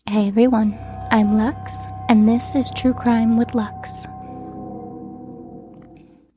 Hey everyone, I'm Lux, and this is True Crime with Lux.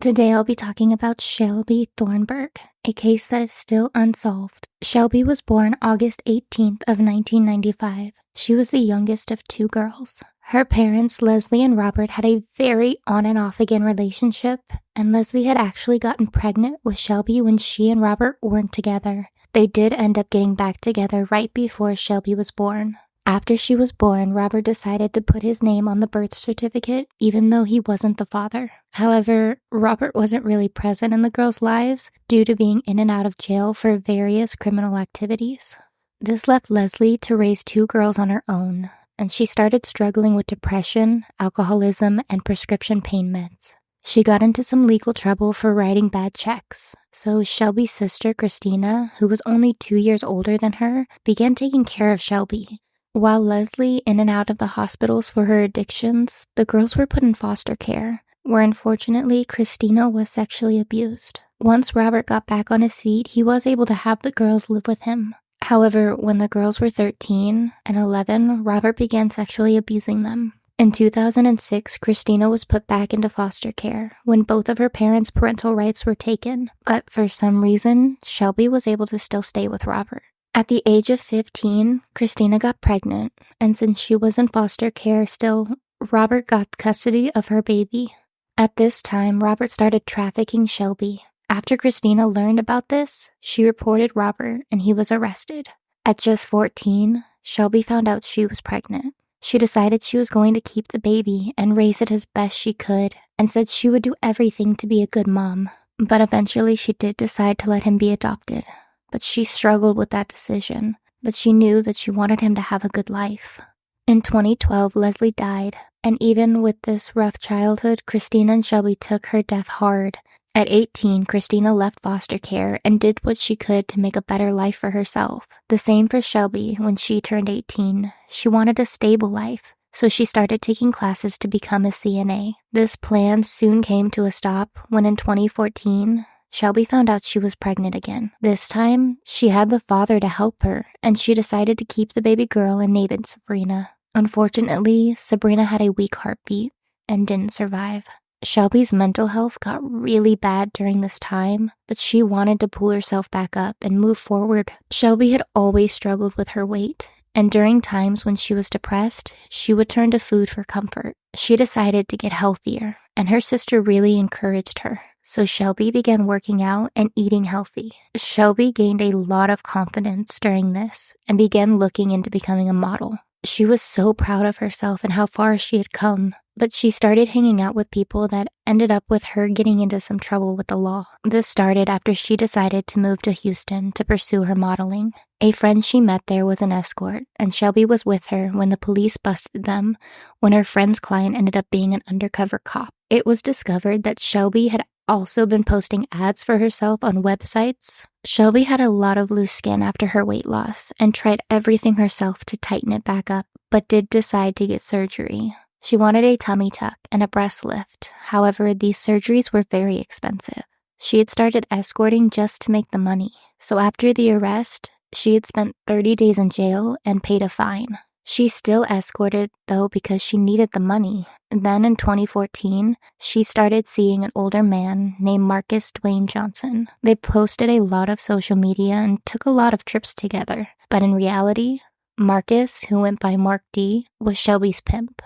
Today I'll be talking about Shelbey Thornburg, a case that is still unsolved. Shelby was born August 18th of 1995. She was the youngest of two girls. Her parents, Leslie and Robert, had a very on and off again relationship, and Leslie had actually gotten pregnant with Shelby when she and Robert weren't together. They did end up getting back together right before Shelby was born. After she was born, Robert decided to put his name on the birth certificate, even though he wasn't the father. However, Robert wasn't really present in the girls' lives due to being in and out of jail for various criminal activities. This left Leslie to raise two girls on her own, and she started struggling with depression, alcoholism, and prescription pain meds. She got into some legal trouble for writing bad checks, so Shelby's sister, Christina, who was only 2 years older than her, began taking care of Shelby. While Leslie in and out of the hospitals for her addictions, the girls were put in foster care, where unfortunately Christina was sexually abused. Once Robert got back on his feet, he was able to have the girls live with him. However, when the girls were 13 and 11, Robert began sexually abusing them. In 2006, Christina was put back into foster care when both of her parents' parental rights were taken, but for some reason, Shelby was able to still stay with Robert. At the age of 15, Christina got pregnant, and since she was in foster care still, Robert got custody of her baby. At this time, Robert started trafficking Shelby. After Christina learned about this, she reported Robert and he was arrested. At just 14, Shelby found out she was pregnant. She decided she was going to keep the baby and raise it as best she could, and said she would do everything to be a good mom. But eventually she did decide to let him be adopted. But she struggled with that decision, but she knew that she wanted him to have a good life. In 2012, Leslie died, and even with this rough childhood, Christina and Shelby took her death hard. At 18, Christina left foster care and did what she could to make a better life for herself. The same for Shelby when she turned 18. She wanted a stable life, so she started taking classes to become a CNA. This plan soon came to a stop when in 2014, Shelby found out she was pregnant again. This time, she had the father to help her, and she decided to keep the baby girl and name it Sabrina. Unfortunately, Sabrina had a weak heartbeat and didn't survive. Shelby's mental health got really bad during this time, but she wanted to pull herself back up and move forward. Shelby had always struggled with her weight, and during times when she was depressed, she would turn to food for comfort. She decided to get healthier, and her sister really encouraged her. So Shelby began working out and eating healthy. Shelby gained a lot of confidence during this and began looking into becoming a model. She was so proud of herself and how far she had come, but she started hanging out with people that ended up with her getting into some trouble with the law. This started after she decided to move to Houston to pursue her modeling. A friend she met there was an escort, and Shelby was with her when the police busted them when her friend's client ended up being an undercover cop. It was discovered that Shelby had also been posting ads for herself on websites. Shelby had a lot of loose skin after her weight loss and tried everything herself to tighten it back up, but did decide to get surgery. She wanted a tummy tuck and a breast lift. However, these surgeries were very expensive. She had started escorting just to make the money. So after the arrest, she had spent 30 days in jail and paid a fine. She still escorted, though, because she needed the money. Then in 2014, she started seeing an older man named Marcus Dwayne Johnson. They posted a lot of social media and took a lot of trips together. But in reality, Marcus, who went by Mark D, was Shelby's pimp.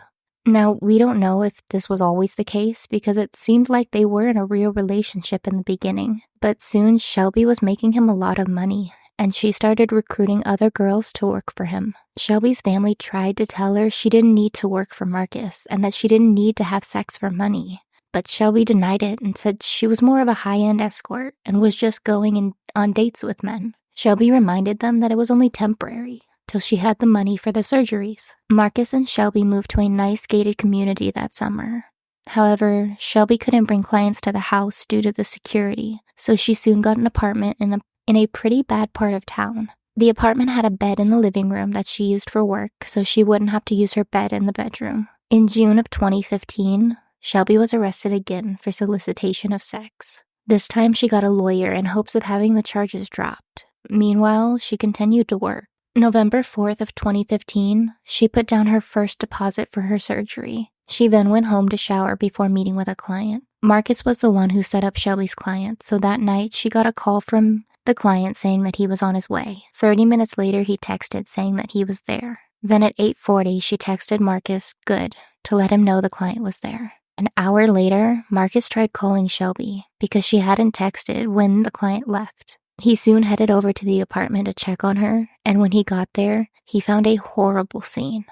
Now, we don't know if this was always the case because it seemed like they were in a real relationship in the beginning. But soon, Shelby was making him a lot of money, and she started recruiting other girls to work for him. Shelby's family tried to tell her she didn't need to work for Marcus and that she didn't need to have sex for money. But Shelby denied it and said she was more of a high-end escort and was just going on dates with men. Shelby reminded them that it was only temporary, till she had the money for the surgeries. Marcus and Shelby moved to a nice gated community that summer. However, Shelby couldn't bring clients to the house due to the security, so she soon got an apartment in a pretty bad part of town. The apartment had a bed in the living room that she used for work, so she wouldn't have to use her bed in the bedroom. In June of 2015, Shelby was arrested again for solicitation of sex. This time she got a lawyer in hopes of having the charges dropped. Meanwhile, she continued to work. November 4th of 2015, she put down her first deposit for her surgery. She then went home to shower before meeting with a client. Marcus was the one who set up Shelby's client, so that night she got a call from the client saying that he was on his way. 30 minutes later, he texted saying that he was there. Then at 8:40, she texted Marcus, good, to let him know the client was there. An hour later, Marcus tried calling Shelby because she hadn't texted when the client left. He soon headed over to the apartment to check on her, and when he got there, he found a horrible scene.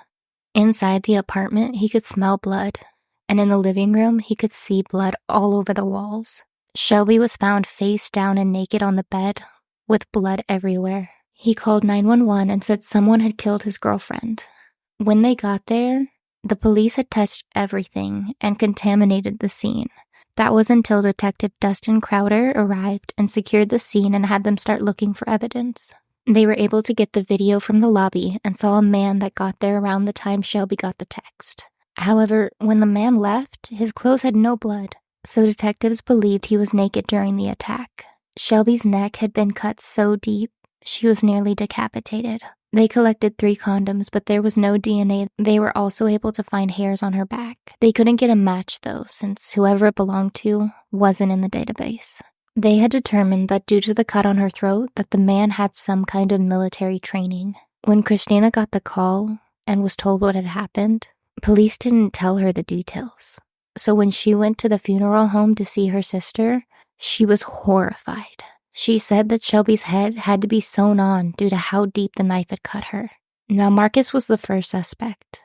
Inside the apartment, he could smell blood, and in the living room, he could see blood all over the walls. Shelby was found face down and naked on the bed, with blood everywhere. He called 911 and said someone had killed his girlfriend. When they got there, the police had touched everything and contaminated the scene. That was until Detective Dustin Crowder arrived and secured the scene and had them start looking for evidence. They were able to get the video from the lobby and saw a man that got there around the time Shelby got the text. However, when the man left, his clothes had no blood, so detectives believed he was naked during the attack. Shelby's neck had been cut so deep, she was nearly decapitated. They collected 3 condoms, but there was no DNA. They were also able to find hairs on her back. They couldn't get a match, though, since whoever it belonged to wasn't in the database. They had determined that due to the cut on her throat, that the man had some kind of military training. When Christina got the call and was told what had happened, police didn't tell her the details. So when she went to the funeral home to see her sister, she was horrified. She said that Shelby's head had to be sewn on due to how deep the knife had cut her. Now, Marcus was the first suspect,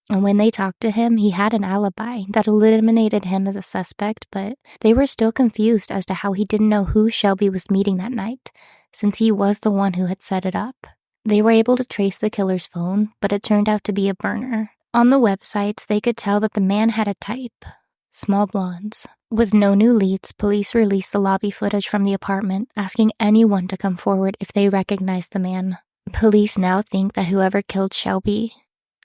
and when they talked to him, he had an alibi that eliminated him as a suspect, but they were still confused as to how he didn't know who Shelby was meeting that night, since he was the one who had set it up. They were able to trace the killer's phone, but it turned out to be a burner. On the websites, they could tell that the man had a type: small blondes. With no new leads, police released the lobby footage from the apartment, asking anyone to come forward if they recognized the man. Police now think that whoever killed Shelby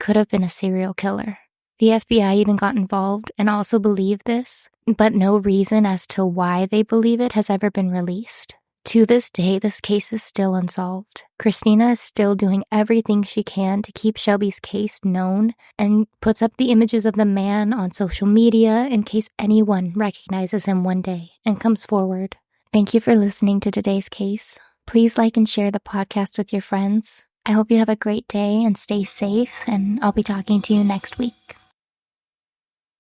could have been a serial killer. The FBI even got involved and also believed this, but no reason as to why they believe it has ever been released. To this day, this case is still unsolved. Christina is still doing everything she can to keep Shelby's case known and puts up the images of the man on social media in case anyone recognizes him one day and comes forward. Thank you for listening to today's case. Please like and share the podcast with your friends. I hope you have a great day and stay safe, and I'll be talking to you next week.